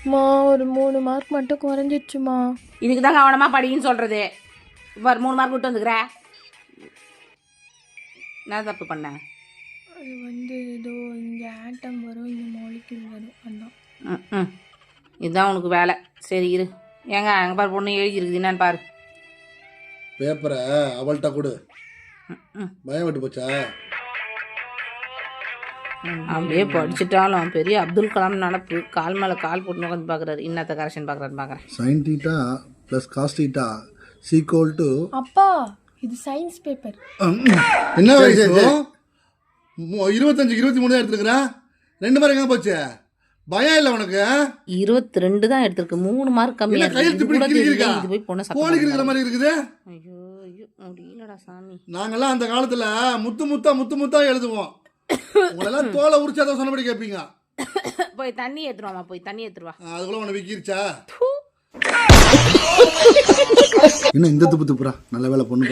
மா ஒரு 3 மார்க் மட்டும் குறைஞ்சிடுச்சுமா. இதுக்கு தான் கவனமாக படின்னு சொல்கிறது. இப்போ 3 மார்க் விட்டு வந்துக்கிற. என்ன தப்பு பண்ண? அது ஏதோ இங்கே ஆட்டம் வரும், இங்கே மாலிக்யூல் வரும், அதான். இதுதான் உனக்கு வேலை. சரி இரு. ஏங்க அங்கே பாரு, பொண்ணு எழுதிருக்குது, என்னன்னு பாரு. பேப்பரை அவள்கிட்ட கொடு. பயம் விட்டு போச்சா? அப்படியே படிச்சுட்டாலும் பெரிய அப்துல் கலாம் நடப்பு. கால் மேலே கால் போட்டு உட்காந்து பார்க்குறாரு. இன்னத்த கரெக்ஷன் பார்க்குறான்னு பார்க்குறேன். sin θ + cos θ = அப்பா இது சயின்ஸ் பேப்பர். என்ன வயசு? 25 23 தான் எடுத்துருக்குறேன். 2 மார்க் எங்கே போச்சு? பயம் இல்லை உனக்கு? 22 தான் எடுத்திருக்கு. 3 மார்க் கம்மி. இது போய் பொண்ணு கோழிக்கு இருக்கிற மாதிரி இருக்குது. ஐயோ ஐயோ முடியலடா சாமி. நாங்கெல்லாம் அந்த காலத்தில் முத்து முத்தா எழுதுவோம். உங்களெல்லாம் தோலை உரிச்சாதான் சொன்னபடி கேட்பீங்க. போய் தண்ணி ஏற்றுவாமா, போய் தண்ணி ஏற்றுவா. அதுக்குள்ள உனக்கு விக்கிருச்சா? இன்னும் இந்த துப்பு துப்புறா. நல்ல வேலை பொண்ணு.